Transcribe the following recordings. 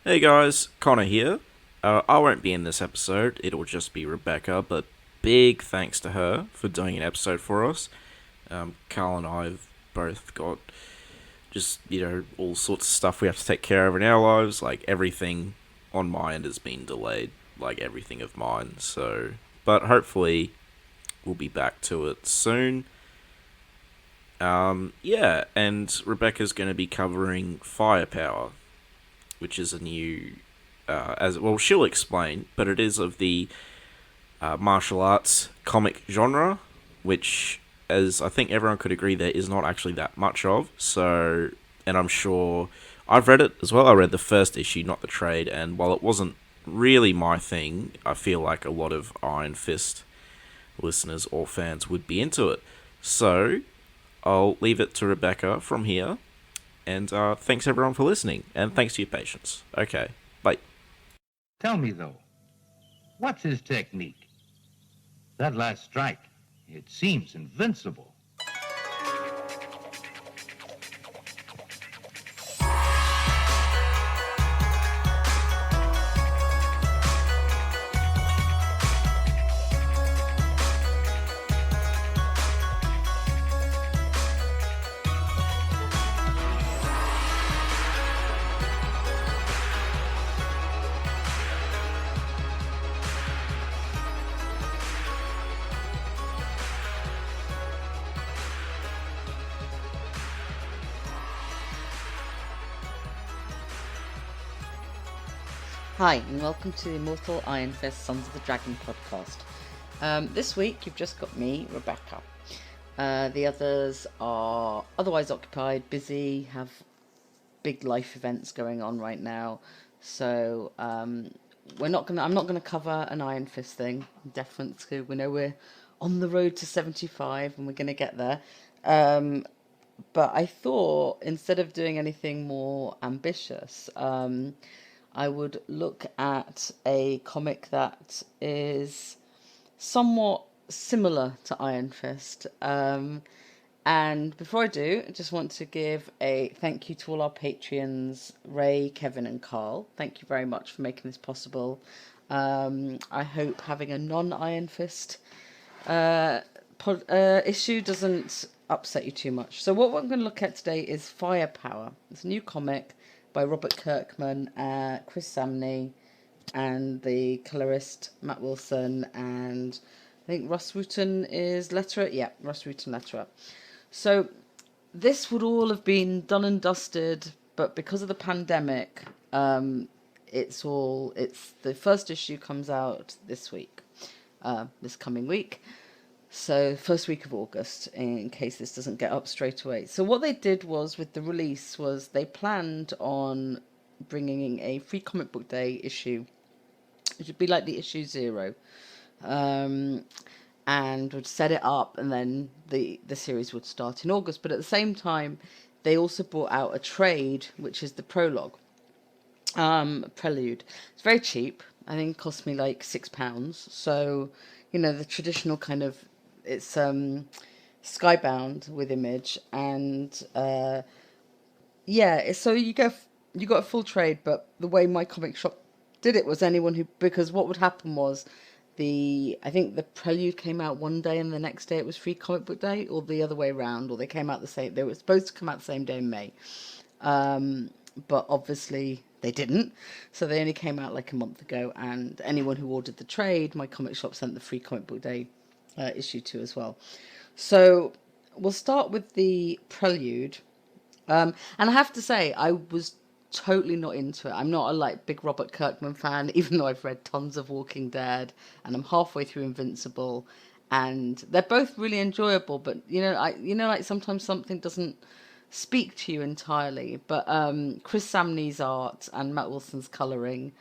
Hey guys, Connor here. I won't be in this episode, it'll just be Rebecca, but big thanks to her for doing an episode for us. Karl and I have both got just, all sorts of stuff we have to take care of in our lives. Like everything on my end has been delayed, like everything of mine, But hopefully, we'll be back to it soon. Yeah, and Rebecca's going to be covering Firepower, which is a new as well. She'll explain, but it is of the martial arts comic genre, which, as I think everyone could agree, there is not actually that much of. So, and I'm sure I've read it as well. I read the first issue, not the trade, and while it wasn't really my thing, I feel like a lot of Iron Fist listeners or fans would be into it. So, I'll leave it to Rebecca from here. And thanks everyone for listening, and thanks for your patience. Okay, bye. Tell me, though, what's his technique? That last strike, it seems invincible. Hi, and welcome to the Immortal Iron Fist Sons of the Dragon podcast. This week you've just got me, Rebecca. The others are otherwise occupied, busy, have big life events going on right now. So I'm not gonna cover an Iron Fist thing. Definitely, we know we're on the road to 75, and we're gonna get there. But I thought instead of doing anything more ambitious, I would look at a comic that is somewhat similar to Iron Fist. And before I do, I just want to give a thank you to all our Patreons, Ray, Kevin, and Karl. Thank you very much for making this possible. I hope having a non-Iron Fist issue doesn't upset you too much. So what I'm going to look at today is Firepower. It's a new comic by Robert Kirkman, Chris Samnee, and the colorist Matt Wilson, and I think Russ Wooten is letterer. Yeah, Russ Wooten letterer. So this would all have been done and dusted, but because of the pandemic, it's the first issue comes out this week, this coming week. So first week of August, in case this doesn't get up straight away. So what they did was with the release was they planned on bringing a free comic book day issue. It would be like the issue 0, and would set it up, and then the series would start in August. But at the same time, they also brought out a trade, which is the prologue, prelude. It's very cheap. I think it cost me like £6. So, the traditional kind of, it's skybound with Image, and yeah. So you got a full trade, but the way my comic shop did it was anyone who, because what would happen was I think the prelude came out one day and the next day it was free comic book day, or the other way around, or they came out the same. They were supposed to come out the same day in May, but obviously they didn't. So they only came out like a month ago, and anyone who ordered the trade, my comic shop sent the free comic book day issue to as well. So we'll start with the prelude. And I have to say, I was totally not into it. I'm not a big Robert Kirkman fan, even though I've read tons of Walking Dead, and I'm halfway through Invincible, and they're both really enjoyable. But like sometimes something doesn't speak to you entirely. But Chris Samnee's art and Matt Wilson's coloring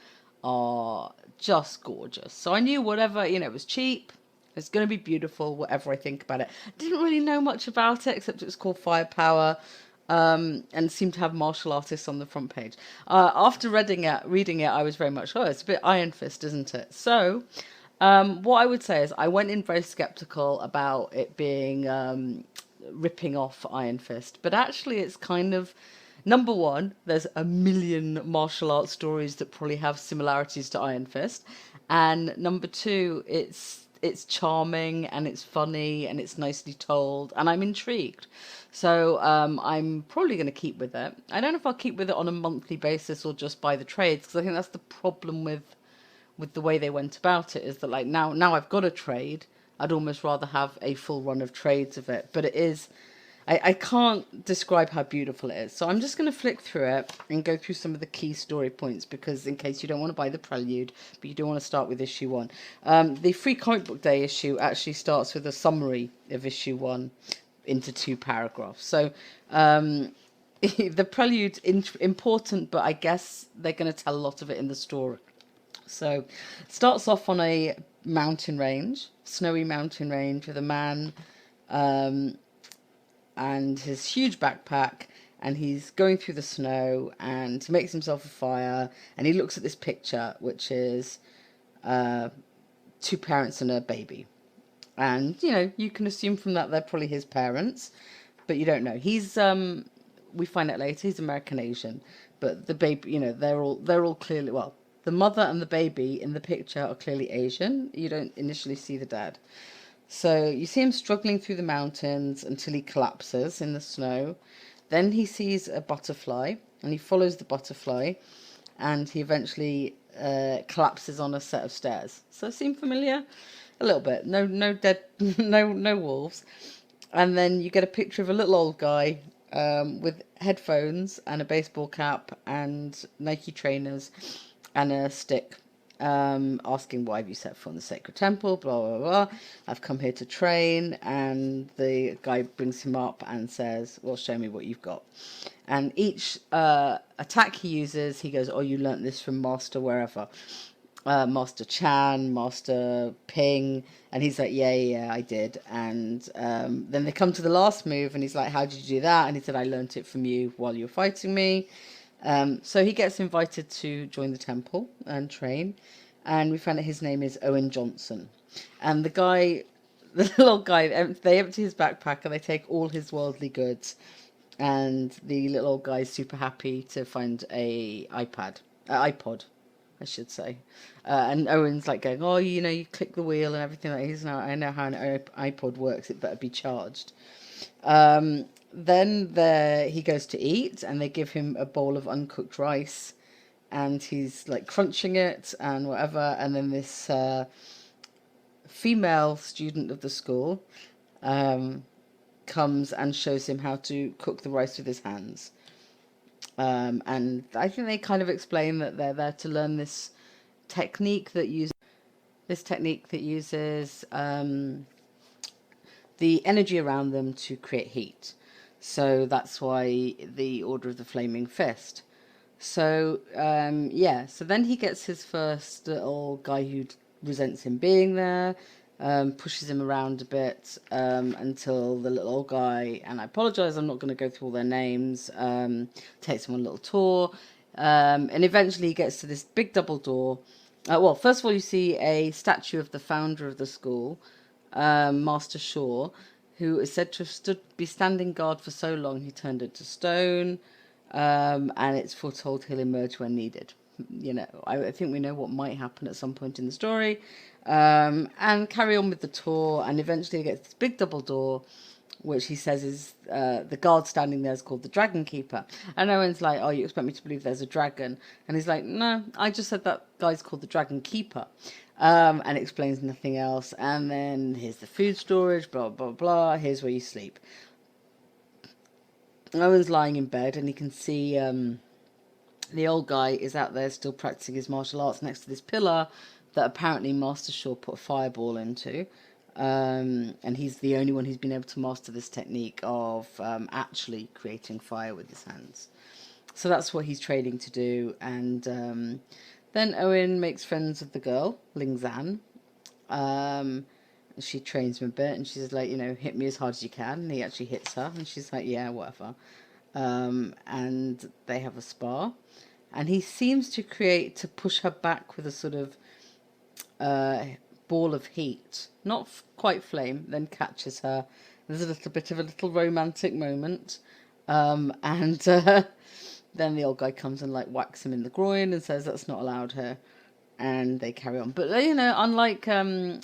are just gorgeous. So I knew whatever, it was cheap. It's going to be beautiful, whatever I think about it. Didn't really know much about it, except it was called Firepower, and seemed to have martial artists on the front page. After reading it, I was very much, it's a bit Iron Fist, isn't it? So, what I would say is I went in very skeptical about it being ripping off Iron Fist, but actually it's kind of number one, there's a million martial arts stories that probably have similarities to Iron Fist, and number two, it's charming and it's funny and it's nicely told, and I'm intrigued. So I'm probably going to keep with it. I don't know if I'll keep with it on a monthly basis or just buy the trades, because I think that's the problem with the way they went about it, is that like now I've got a trade, I'd almost rather have a full run of trades of it. But it is, I can't describe how beautiful it is. So I'm just going to flick through it and go through some of the key story points, because in case you don't want to buy the prelude, but you do want to start with issue one. The free comic book day issue actually starts with a summary of issue one into 2 paragraphs. So the prelude's important, but I guess they're going to tell a lot of it in the story. So it starts off on a mountain range, snowy mountain range, with a man and his huge backpack, and he's going through the snow, and he makes himself a fire, and he looks at this picture, which is 2 parents and a baby. And, you know, you can assume from that they're probably his parents, but you don't know. He's, we find out later, he's American Asian, but the baby, you know, they're all clearly, well, the mother and the baby in the picture are clearly Asian. You don't initially see the dad. So you see him struggling through the mountains until he collapses in the snow. Then he sees a butterfly, and he follows the butterfly, and he eventually collapses on a set of stairs. So seem familiar? A little bit. No dead, no wolves. And then you get a picture of a little old guy with headphones and a baseball cap and Nike trainers and a stick, asking, why have you set foot in the sacred temple, blah, blah, blah. I've come here to train. And the guy brings him up and says, well, show me what you've got. And each attack he uses, he goes, oh, you learnt this from Master wherever. Master Chan, Master Ping, and he's like, yeah, I did. And then they come to the last move, and he's like, how did you do that? And he said, I learnt it from you while you were fighting me. So he gets invited to join the temple and train, and we find out his name is Owen Johnson. And the guy, the little guy, they empty his backpack and they take all his worldly goods, and the little old guy's super happy to find a iPod, I should say. And Owen's like going, oh, you know, you click the wheel and everything. Like, he's now, I know how an iPod works. It better be charged. Then he goes to eat, and they give him a bowl of uncooked rice, and he's like crunching it and whatever. And then this female student of the school comes and shows him how to cook the rice with his hands. And I think they kind of explain that they're there to learn this technique that uses the energy around them to create heat. So that's why the Order of the Flaming Fist. So so then he gets his first little guy who resents him being there, pushes him around a bit until the little old guy, and I apologise, I'm not going to go through all their names, takes him on a little tour, and eventually he gets to this big double door. Well, first of all, you see a statue of the founder of the school, Master Shaw, who is said to have be standing guard for so long he turned into stone, and it's foretold he'll emerge when needed. You know, I think we know what might happen at some point in the story, and carry on with the tour, and eventually he gets this big double door, which he says is the guard standing there is called the Dragon Keeper. And Owen's like, oh, you expect me to believe there's a dragon? And he's like, no, I just said that guy's called the Dragon Keeper. And explains nothing else. And then here's the food storage, blah, blah, blah. Here's where you sleep. Owen's lying in bed, and he can see the old guy is out there still practicing his martial arts next to this pillar that apparently Master Shaw put a fireball into. And he's the only one who's been able to master this technique of actually creating fire with his hands. So that's what he's training to do. And then Owen makes friends with the girl, Ling Zan. She trains him a bit, and she's like, you know, hit me as hard as you can. And he actually hits her, and she's like, yeah, whatever. And they have a spar. And he seems to push her back with a sort of ball of heat, not quite flame, then catches her. There's a little bit of a little romantic moment, And then the old guy comes and like whacks him in the groin and says that's not allowed here, and they carry on. But unlike Kunlun,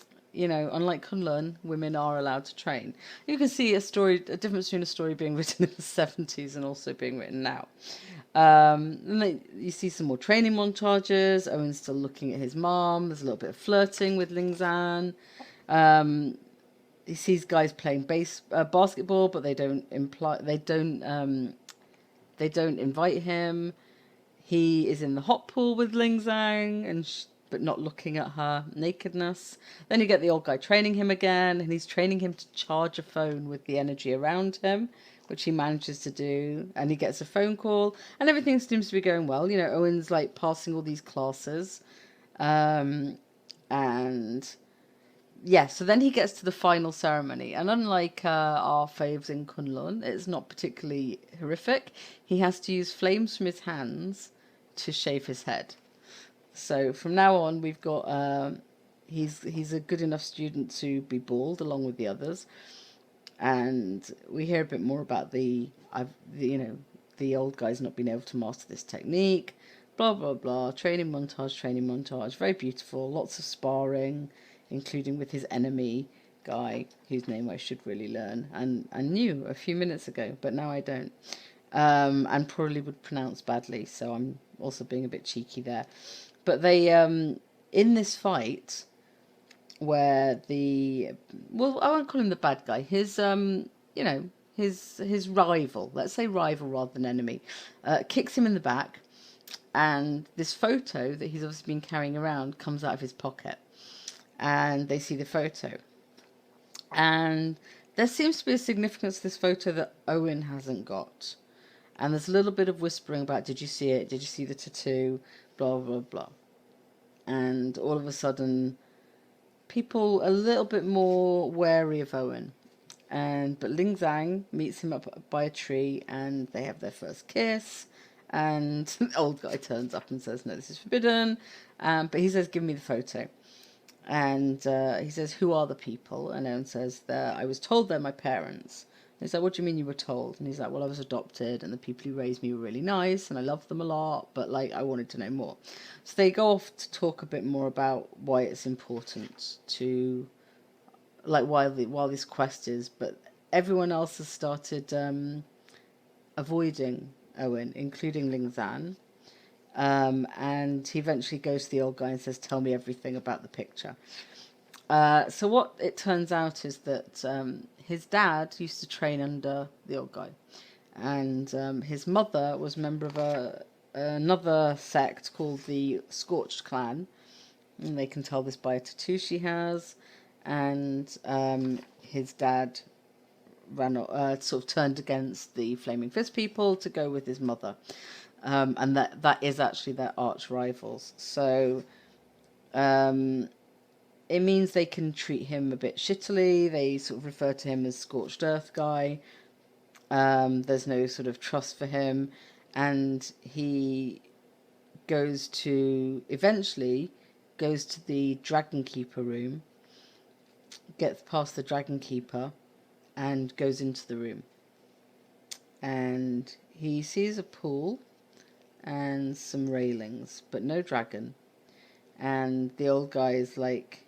women are allowed to train. You can see a difference between a story being written in the 70s and also being written now. You see some more training montages. Owen's still looking at his mom. There's a little bit of flirting with Ling Zan. He sees guys playing basketball, but they don't invite him. He is in the hot pool with Ling Zhang, but not looking at her nakedness. Then you get the old guy training him again, and he's training him to charge a phone with the energy around him, which he manages to do. And he gets a phone call, and everything seems to be going well. Owen's like passing all these classes, and yeah, so then he gets to the final ceremony, and unlike our faves in Kunlun, it's not particularly horrific. He has to use flames from his hands to shave his head. So from now on, we've got he's a good enough student to be bald along with the others, and we hear a bit more about the old guy's not being able to master this technique. Blah blah blah. Training montage. Very beautiful. Lots of sparring, including with his enemy guy, whose name I should really learn and knew a few minutes ago, but now I don't. And probably would pronounce badly, so I'm also being a bit cheeky there. But they, in this fight, where I won't call him the bad guy, his rival, let's say rival rather than enemy, kicks him in the back, and this photo that he's obviously been carrying around comes out of his pocket, and they see the photo. And there seems to be a significance to this photo that Owen hasn't got. And there's a little bit of whispering about, did you see it? Did you see the tattoo? Blah, blah, blah. And all of a sudden, people a little bit more wary of Owen. But Ling Zhang meets him up by a tree, and they have their first kiss. And the old guy turns up and says, no, this is forbidden. But he says, give me the photo. And he says, who are the people? And Owen says, I was told they're my parents. And he's like, what do you mean you were told? And he's like, well, I was adopted, and the people who raised me were really nice, and I loved them a lot, but I wanted to know more. So they go off to talk a bit more about why it's important to, while this quest is, but everyone else has started avoiding Owen, including Ling Zan. And he eventually goes to the old guy and says, tell me everything about the picture. So what it turns out is that his dad used to train under the old guy, and his mother was a member of another sect called the Scorched Clan, and they can tell this by a tattoo she has. And his dad sort of turned against the Flaming Fist people to go with his mother, and that is actually their arch rivals. So it means they can treat him a bit shittily. They sort of refer to him as Scorched Earth guy. There's no sort of trust for him, and he eventually goes to the Dragon Keeper room, gets past the Dragon Keeper, and goes into the room. And he sees a pool and some railings, but no dragon. And the old guy is like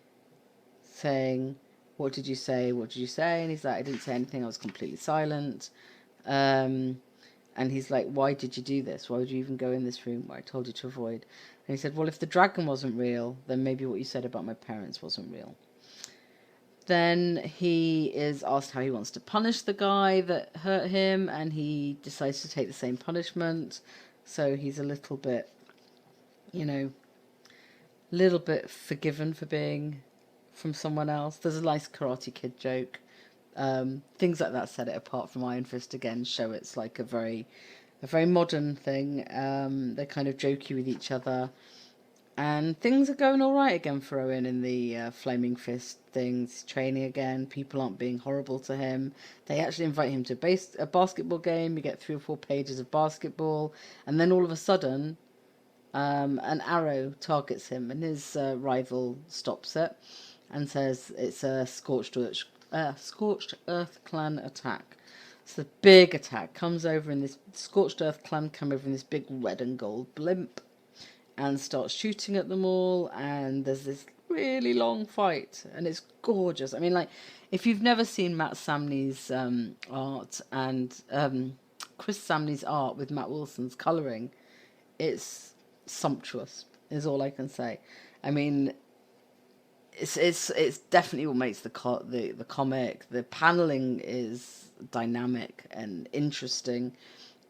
saying, what did you say? What did you say? And he's like, I didn't say anything. I was completely silent. And he's like, why did you do this? Why would you even go in this room where I told you to avoid? And he said, well, if the dragon wasn't real, then maybe what you said about my parents wasn't real. Then he is asked how he wants to punish the guy that hurt him, and he decides to take the same punishment. So he's a little bit, forgiven for being from someone else. There's a nice Karate Kid joke. Things like that set it apart from Iron Fist again, show it's like a very modern thing. They're kind of jokey with each other. And things are going all right again for Owen in the Flaming Fist things. Training again. People aren't being horrible to him. They actually invite him to a basketball game. You get 3 or 4 pages of basketball. And then all of a sudden, an arrow targets him, and his rival stops it and says it's a Scorched Earth clan attack. So the big attack comes over in this Scorched Earth clan come over in this big red and gold blimp and starts shooting at them all, and there's this really long fight, and it's gorgeous. I mean, like, if you've never seen Matt Samnee's art and Chris Samnee's art with Matt Wilson's colouring, it's sumptuous, is all I can say. I mean, it's definitely what makes the comic. The paneling is dynamic and interesting,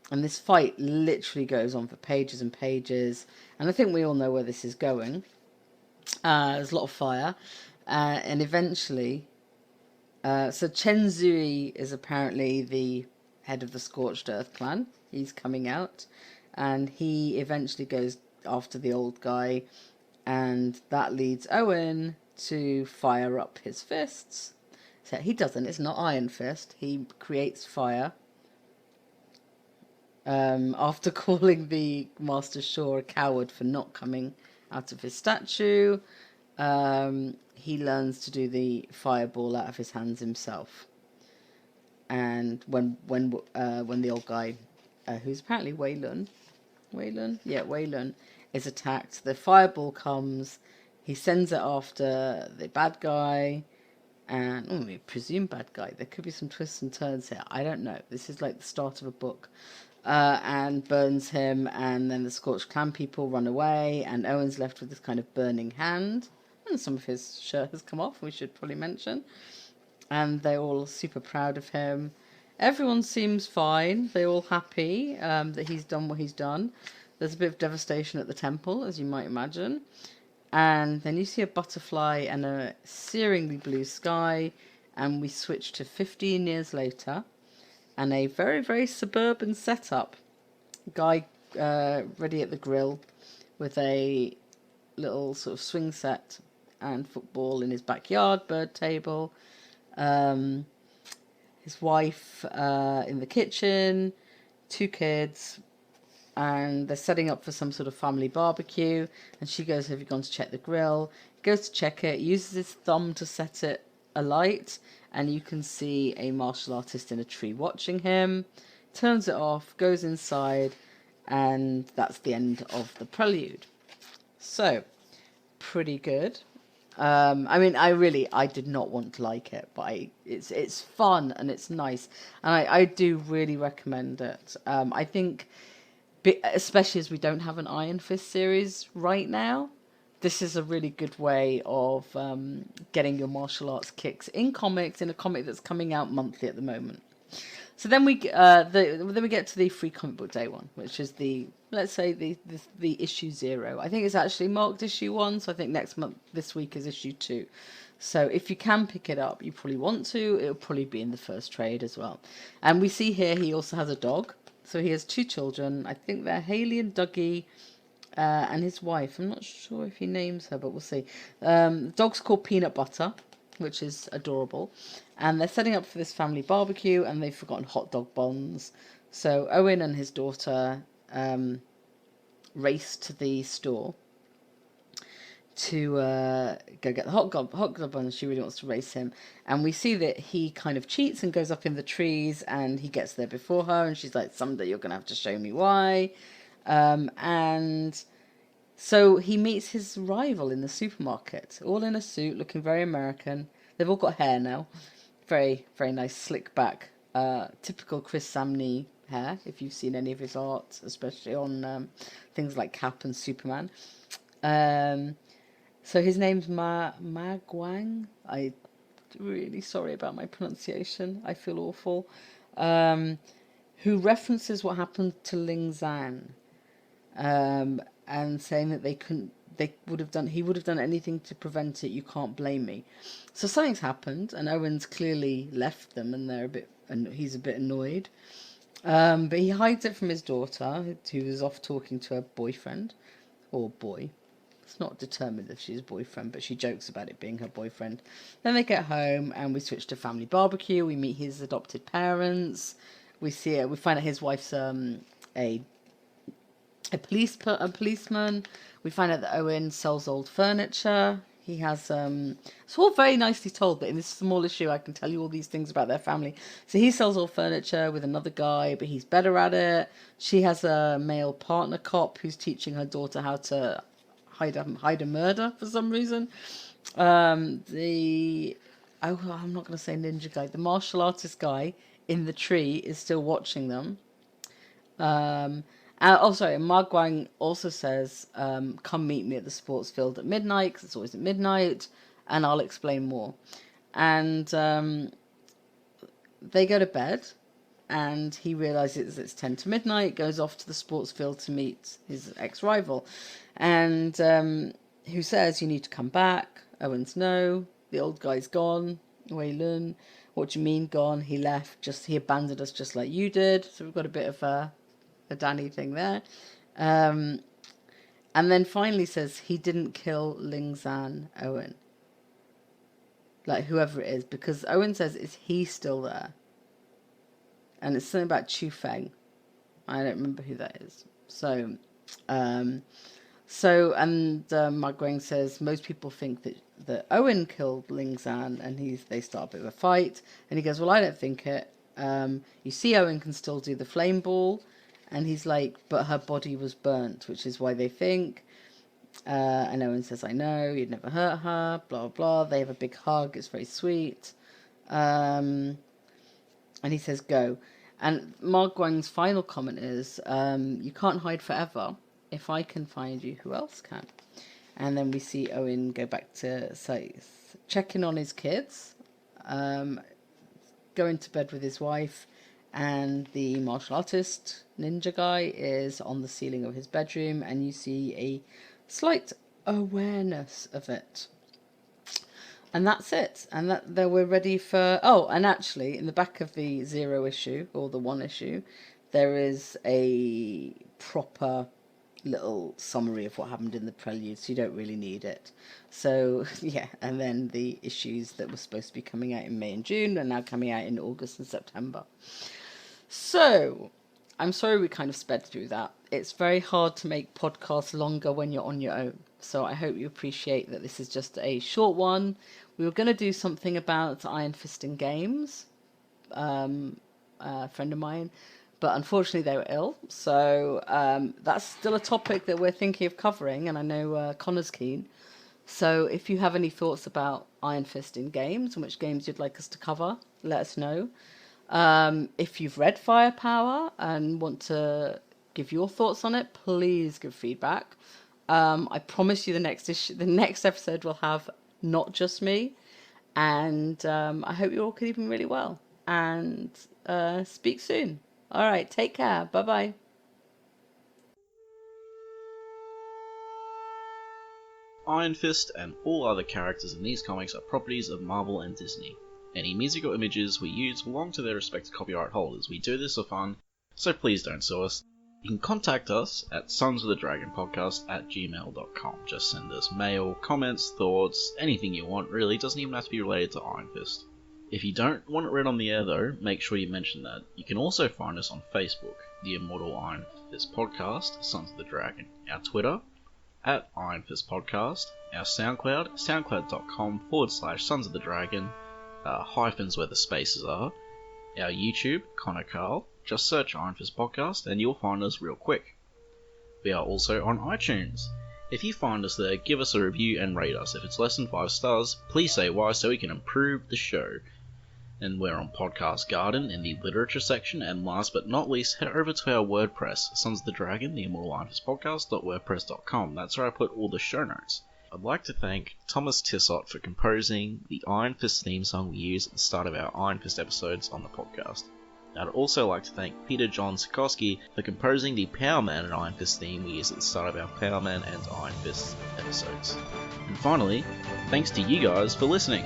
and this fight literally goes on for pages and pages. And I think we all know where this is going. There's a lot of fire, and eventually, so Chen Zui is apparently the head of the Scorched Earth clan. He's coming out, and he eventually goes after the old guy, and that leads Owen to fire up his fists. So he doesn't, it's not Iron Fist. He creates fire. After calling the Master Shaw a coward for not coming out of his statue, he learns to do the fireball out of his hands himself. And when the old guy, who's apparently Waylon, is attacked, the fireball comes. He sends it after the bad guy, and we presume bad guy. There could be some twists and turns here. I don't know. This is like the start of a book. And burns him, and then the Scorched Clan people run away, and Owen's left with this kind of burning hand, and some of his shirt has come off, we should probably mention. And they're all super proud of him. Everyone seems fine. They're all happy that he's done what he's done. There's a bit of devastation at the temple, as you might imagine. And then you see a butterfly and a searingly blue sky, and we switch to 15 years later, and a very, very suburban setup. Guy ready at the grill with a little sort of swing set and football in his backyard, bird table. His wife in the kitchen, 2 kids, and they're setting up for some sort of family barbecue. And she goes, "Have you gone to check the grill?" He goes to check it, uses his thumb to set it alight, and you can see a martial artist in a tree watching him. Turns it off, goes inside, and that's the end of the prelude. So, pretty good. I mean, I did not want to like it, but it's fun and it's nice, and I do really recommend it. I think, especially as we don't have an Iron Fist series right now, this is a really good way of getting your martial arts kicks in comics, in a comic that's coming out monthly at the moment. So then we get to the free comic book day one, which is let's say the issue 0. I think it's actually marked issue 1, so I think this week is issue 2. So if you can pick it up, you probably want to. It'll probably be in the first trade as well. And we see here he also has a dog. So he has 2 children. I think they're Haley and Dougie, and his wife. I'm not sure if he names her, but we'll see. The dog's called Peanut Butter, which is adorable. And they're setting up for this family barbecue, and they've forgotten hot dog buns. So Owen and his daughter race to the store to go get the hot dog buns. She really wants to race him. And we see that he kind of cheats and goes up in the trees, and he gets there before her, and she's like, "Someday you're going to have to show me why." And so he meets his rival in the supermarket, all in a suit, looking very American. They've all got hair now. Very, very nice, slick back. Typical Chris Samnee hair, if you've seen any of his art, especially on things like Cap and Superman. So his name's Ma Guang. I'm really sorry about my pronunciation. I feel awful. Who references what happened to Ling Zan, and saying that he would have done anything to prevent it. You can't blame me. So something's happened, and Owen's clearly left them, and he's a bit annoyed. But he hides it from his daughter, who is off talking to her boyfriend, or boy. It's not determined if she's boyfriend, but she jokes about it being her boyfriend. Then they get home, and we switch to family barbecue. We meet his adopted parents. We find out his wife's a policeman. We find out that Owen sells old furniture. he has it's all very nicely told, but in this small issue I can tell you all these things about their family. So he sells all furniture with another guy, but he's better at it. She has a male partner cop who's teaching her daughter how to hide a murder for some reason. I'm not going to say ninja guy, the martial artist guy in the tree is still watching them. Sorry, Mark Wang also says, come meet me at the sports field at midnight, because it's always at midnight, and I'll explain more. And they go to bed, and he realizes it's 10 to midnight, goes off to the sports field to meet his ex-rival, and who says, you need to come back. Owens, no, the old guy's gone. Wei Lun, what do you mean gone? He left, he abandoned us just like you did. So we've got a bit of a Danny thing there. And then finally says he didn't kill Ling Zan Owen. Like whoever it is, because Owen says, is he still there? And it's something about Chu Feng. I don't remember who that is. So Mark Gwang says most people think that Owen killed Ling Zan, and they start a bit of a fight. And he goes, well, I don't think it. You see, Owen can still do the flame ball, and he's like, but her body was burnt, which is why they think. And Owen says, I know, you'd never hurt her, blah, blah. They have a big hug, it's very sweet. And he says, go. And Mark Gwang's final comment is, you can't hide forever. If I can find you, who else can? And then we see Owen go back to checking on his kids, going to bed with his wife, and the martial artist ninja guy is on the ceiling of his bedroom, and you see a slight awareness of it. And that's it. And that we're ready for... Oh, and actually, in the back of the 0 issue, or the 1 issue, there is a proper little summary of what happened in the prelude, so you don't really need it. So, yeah, and then the issues that were supposed to be coming out in May and June are now coming out in August and September. So, I'm sorry we kind of sped through that. It's very hard to make podcasts longer when you're on your own. So I hope you appreciate that this is just a short one. We were going to do something about Iron Fisting Games, a friend of mine, but unfortunately they were ill. So that's still a topic that we're thinking of covering, and I know Connor's keen. So if you have any thoughts about Iron Fisting Games and which games you'd like us to cover, let us know. If you've read Firepower and want to give your thoughts on it, please give feedback. I promise you the next episode will have not just me, and I hope you're all keeping really well, and speak soon. All right, take care. Bye-bye. Iron Fist and all other characters in these comics are properties of Marvel and Disney. Any music or images we use belong to their respective copyright holders. We do this for fun, so please don't sue us. You can contact us at sonsofthedragonpodcast@gmail.com. Just send us mail, comments, thoughts, anything you want really. It doesn't even have to be related to Iron Fist. If you don't want it read on the air though, make sure you mention that. You can also find us on Facebook, the Immortal Iron Fist Podcast, Sons of the Dragon. Our Twitter, @Iron Fist Podcast. Our SoundCloud, soundcloud.com/Sons of the Dragon, hyphens where the spaces are. Our YouTube, Karl. Just search Iron Fist Podcast and you'll find us real quick. We are also on iTunes. If you find us there, give us a review and rate us. If it's less than 5 stars, please say why so we can improve the show. And we're on Podcast Garden in the literature section, and last but not least, head over to our WordPress, Sons of the Dragon, the Immortal Iron Fist Podcast.wordpress.com. That's where I put all the show notes. I'd like to thank Thomas Tissot for composing the Iron Fist theme song we use at the start of our Iron Fist episodes on the podcast. I'd also like to thank Peter John Sikosky for composing the Power Man and Iron Fist theme we use at the start of our Power Man and Iron Fist episodes. And finally, thanks to you guys for listening.